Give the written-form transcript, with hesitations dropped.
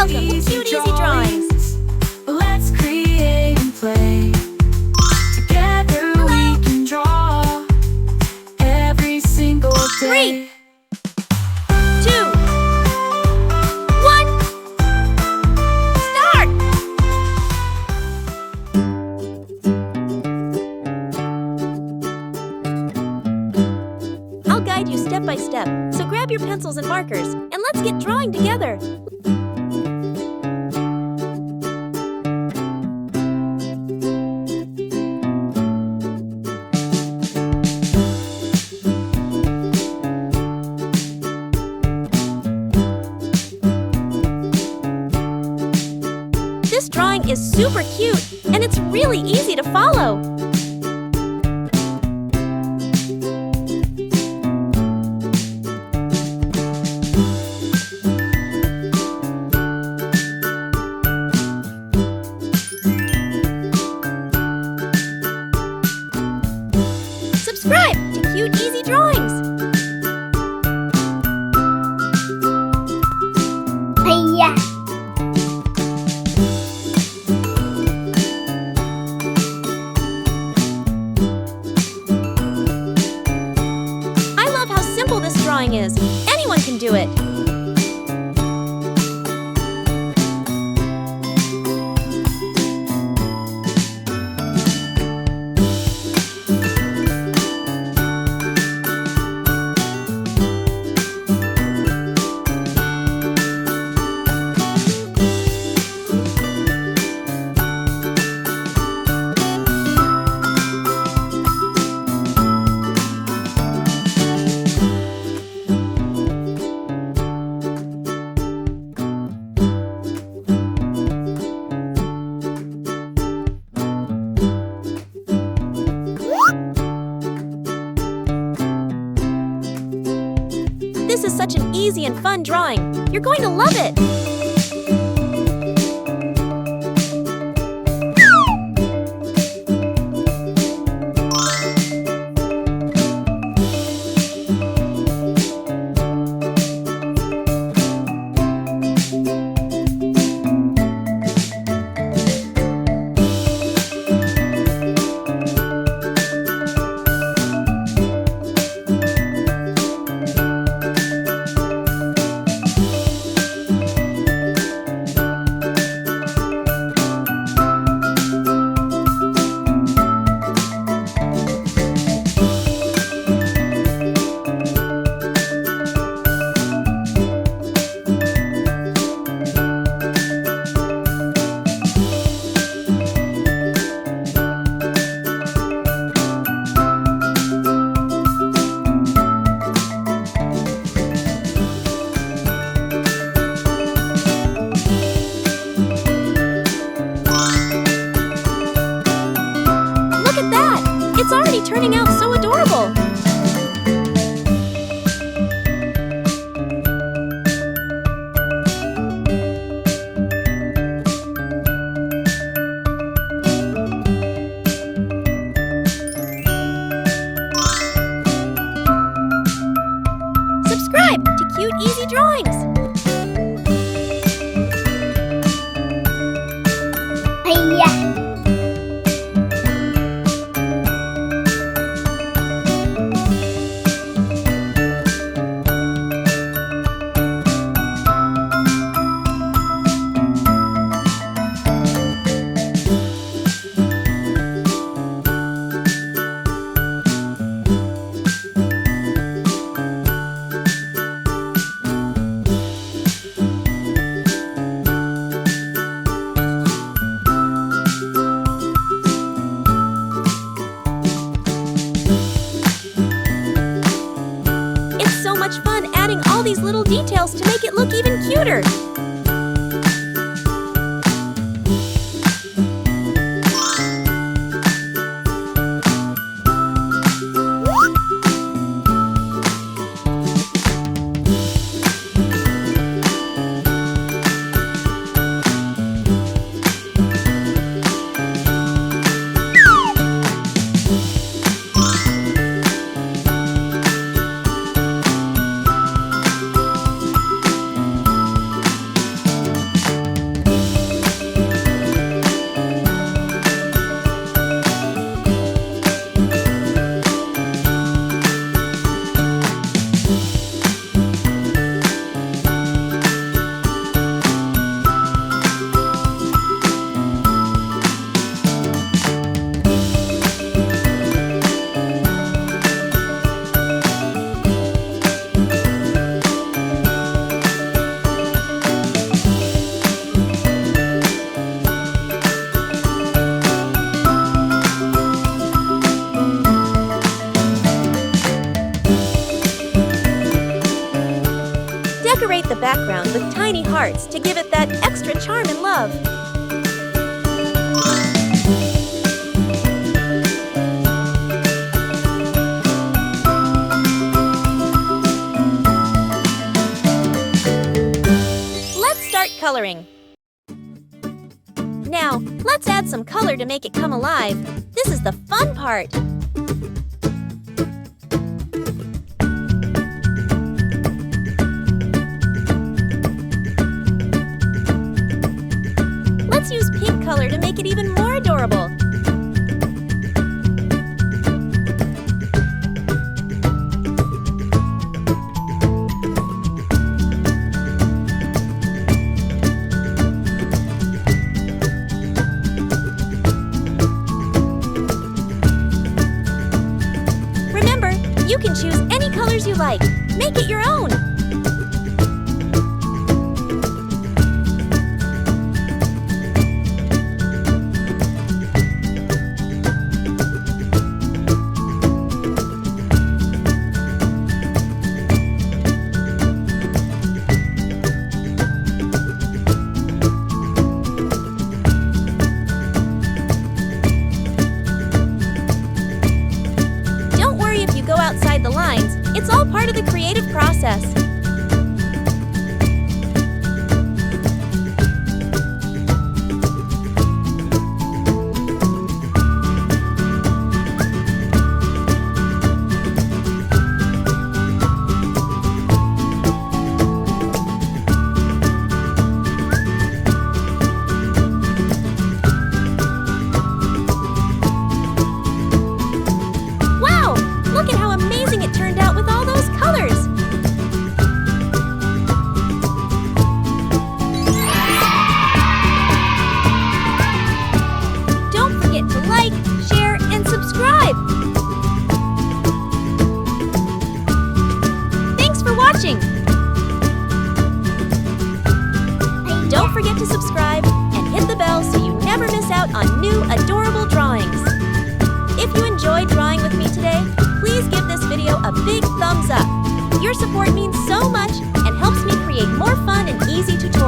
Welcome to Cute Easy Drawings. Let's create and play. Together we can draw every single day. 3, 2, 1, start! I'll guide you step by step, so grab your pencils and markers, and let's get drawing together. This drawing is super cute, and it's really easy to follow. Subscribe to Cute Easy Drawings. Hiya. I love how simple this drawing is. Anyone can do it. This is such an easy and fun drawing. You're going to love it. It's already turning out so adorable! Subscribe to Cute Easy Drawings! Hiya. Much fun adding all these little details to make it look even cuter. hearts to give it that extra charm and love. Let's start coloring. Now, let's add some color to make it come alive. This is the fun part. Let's use pink color to make it even more adorable. Remember, you can choose any colors you like. Make it your own. Go outside the lines. It's all part of the creative process. Look at how amazing it turned out with all those colors! Don't forget to like, share, and subscribe! Thanks for watching! Don't forget to subscribe and hit the bell so you never miss out on new adorable drawings. If you enjoyed drawing with me today, please give this video a big thumbs up. Your support means so much and helps me create more fun and easy tutorials.